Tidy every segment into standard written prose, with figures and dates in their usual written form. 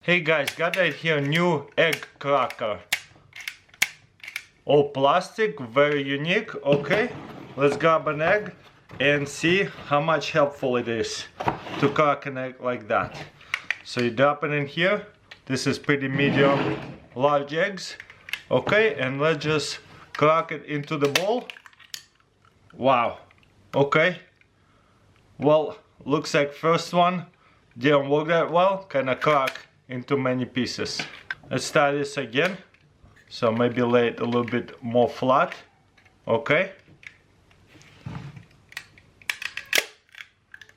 Hey guys, got right here new egg cracker. All plastic, very unique. Okay, let's grab an egg and see how much helpful it is to crack an egg like that. So you drop it in here. This is pretty medium, large eggs. Okay, and let's just crack it into the bowl. Wow. Okay. Well, looks like first one didn't work that well. Kinda crack into many pieces. Let's try this again. So maybe lay it a little bit more flat. Okay.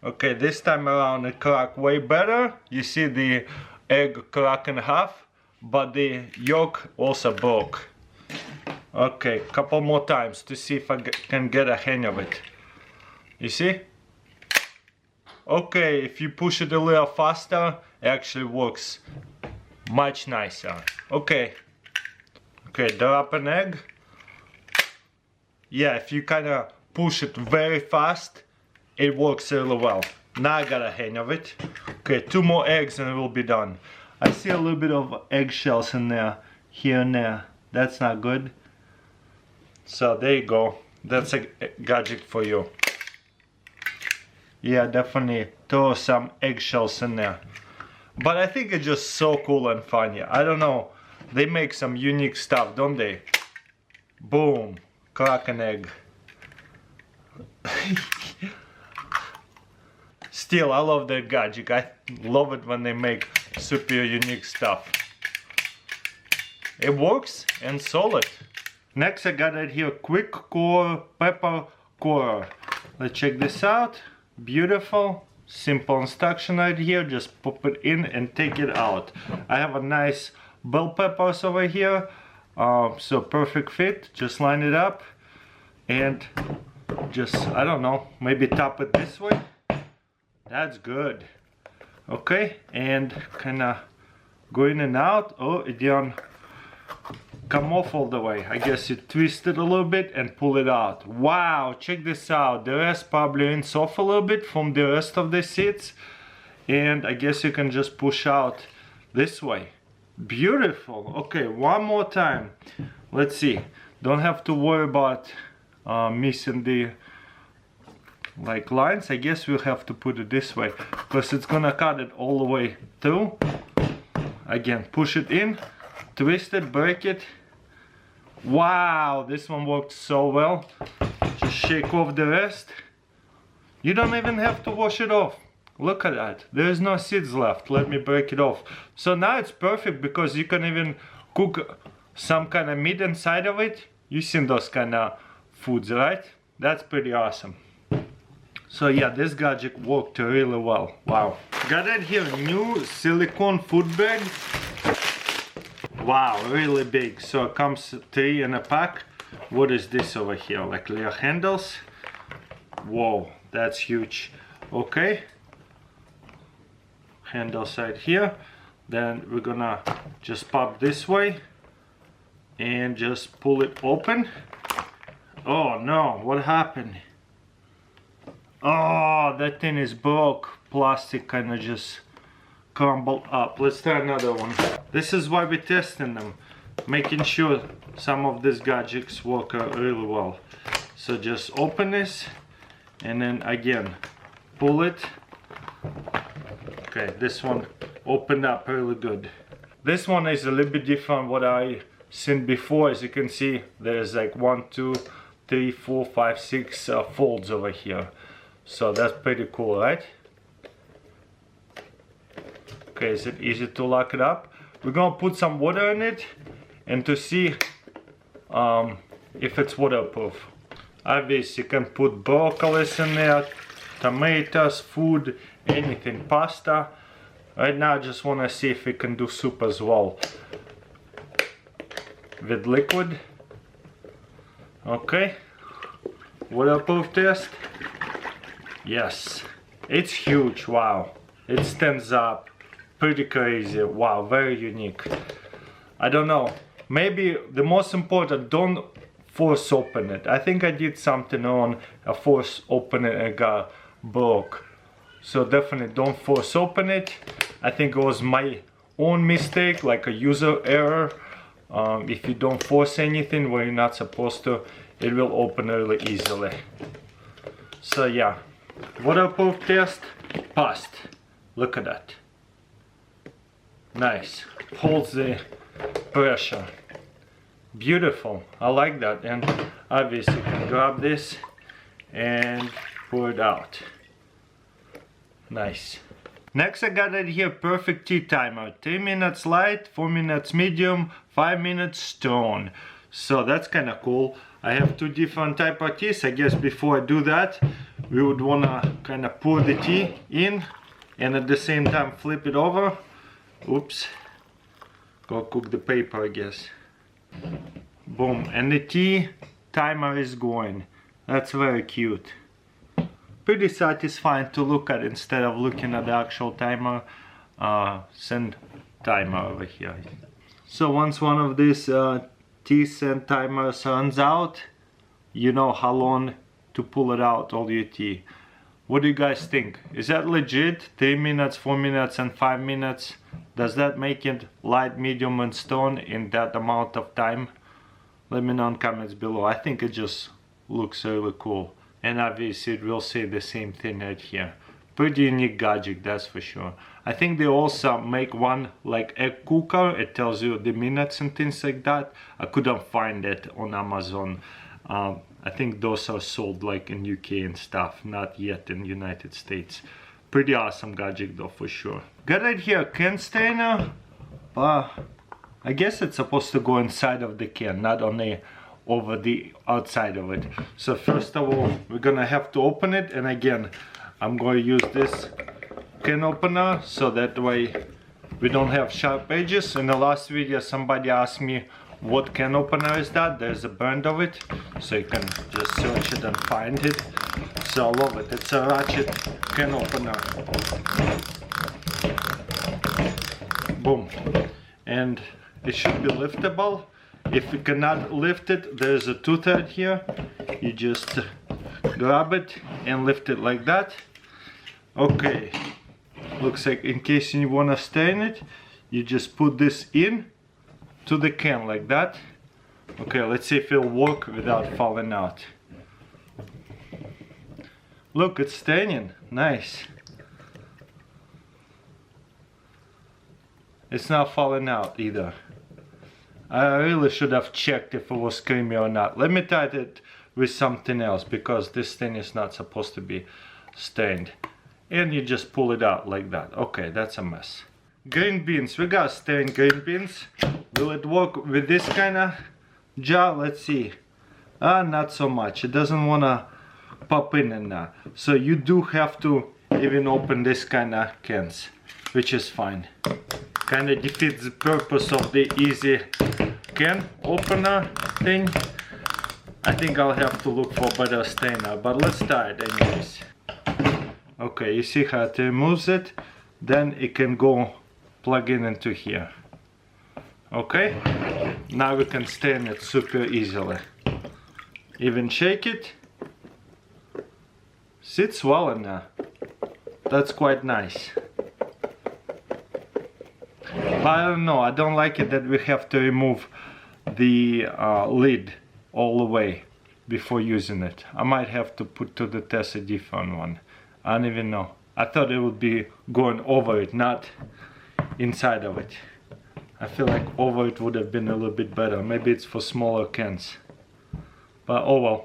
Okay, this time around it cracked way better. You see the egg crack in half, but the yolk also broke. Okay, couple more times to see if I can get a hang of it. You see? Okay, if you push it a little faster, it actually works much nicer. Okay. Okay, drop an egg. Yeah, if you kind of push it very fast, it works really well. Now I got a hang of it. Okay, 2 more eggs and it will be done. I see a little bit of eggshells in there, here and there. That's not good. So there you go. That's a gadget for you. Yeah, definitely throw some eggshells in there. But I think it's just so cool and funny. I don't know. They make some unique stuff, don't they? Boom. Crack an egg. Still, I love that gadget. I love it when they make super unique stuff. It works and solid. Next I got it here, quick core pepper corer. Let's check this out. Beautiful. Simple instruction right here. Just pop it in and take it out. I have a nice bell peppers over here. So perfect fit. Just line it up. And just, I don't know, maybe tap it this way. That's good. Okay, and kinda go in and out. Oh, it didn't come off all the way. I guess you twist it a little bit and pull it out. Wow, check this out. The rest probably rinse off a little bit from the rest of the seeds. And I guess you can just push out this way. Beautiful. Okay, one more time. Let's see. Don't have to worry about missing the lines. I guess we'll have to put it this way because it's gonna cut it all the way through. Again, push it in, twist it, break it. Wow, this one worked so well. Just shake off the rest. You don't even have to wash it off. Look at that. There's no seeds left. Let me break it off. So now it's perfect because you can even cook some kind of meat inside of it. You've seen those kind of foods, right? That's pretty awesome. So yeah, this gadget worked really well. Wow. Got it here, new silicone food bag. Wow, really big. So it comes 3 in a pack. What is this over here? Like little handles. Whoa, that's huge. Okay. Handles right here. Then we're gonna just pop this way and just pull it open. Oh no, what happened? Oh, that thing is broke. Plastic kind of just crumbled up. Let's try another one. This is why we're testing them, making sure some of these gadgets work really well. So just open this and then again pull it. Okay, this one opened up really good. This one is a little bit different what I seen before. As you can see, there's like 1, 2, 3, 4, 5, 6 folds over here. So that's pretty cool, right? Okay, is it easy to lock it up? We're gonna put some water in it and to see if it's waterproof. Obviously you can put broccoli in there, tomatoes, food, anything, pasta. Right now I just wanna see if we can do soup as well with liquid. Okay, waterproof test. Yes, it's huge. Wow, it stands up. Pretty crazy. Wow, very unique. I don't know, maybe the most important, don't force open it. I think I did something on a force open it and got broke. So definitely don't force open it. I think it was my own mistake, like a user error. If you don't force anything where you're not supposed to, it will open really easily. So yeah, waterproof test passed. Look at that. Nice. Holds the pressure. Beautiful. I like that. And obviously you can grab this and pour it out. Nice. Next I got it here, perfect tea timer. 3 minutes light, 4 minutes medium, 5 minutes strong. So that's kind of cool. I have 2 different type of teas. I guess before I do that, we would want to kind of pour the tea in and at the same time flip it over. Oops. Go cook the paper, I guess. Boom. And the tea timer is going. That's very cute. Pretty satisfying to look at instead of looking at the actual timer. Send timer over here. So once one of these tea send timers runs out, you know how long to pull it out, all your tea. What do you guys think? Is that legit? 3 minutes, 4 minutes and 5 minutes? Does that make it light, medium and strong in that amount of time? Let me know in comments below. I think it just looks really cool. And obviously it will say the same thing right here. Pretty unique gadget, that's for sure. I think they also make one like egg cooker. It tells you the minutes and things like that. I couldn't find it on Amazon. I think those are sold like in UK and stuff, not yet in United States. Pretty awesome gadget though, for sure. Got it here, can strainer. I guess it's supposed to go inside of the can, not only over the outside of it. So first of all, we're gonna have to open it, and again, I'm going to use this can opener so that way we don't have sharp edges. In the last video, somebody asked me what can opener is that. There's a brand of it, so you can just search it and find it. So I love it. It's a ratchet can opener. Boom. And it should be liftable. If you cannot lift it, there's a tooth right here. You just grab it and lift it like that. Okay, looks like in case you want to stain it, you just put this in to the can like that. Okay, let's see if it'll work without falling out. Look, it's staining. Nice. It's not falling out either. I really should have checked if it was creamy or not. Let me try it with something else, because this thing is not supposed to be stained. And you just pull it out like that. Okay, that's a mess. Green beans. We got stained green beans. Will it work with this kind of jar? Let's see. Not so much. It doesn't want to pop in that. So you do have to even open this kind of cans, which is fine. Kind of defeats the purpose of the easy can opener thing. I think I'll have to look for better stainer, but let's try it anyways. Okay, you see how it removes it, then it can go plug in into here. Okay, now we can stain it super easily. Even shake it. Sits well in there. That's quite nice. But I don't know, I don't like it that we have to remove the lid all the way before using it. I might have to put to the test a different one. I don't even know. I thought it would be going over it, not inside of it. I feel like over it would have been a little bit better. Maybe it's for smaller cans. But oh well.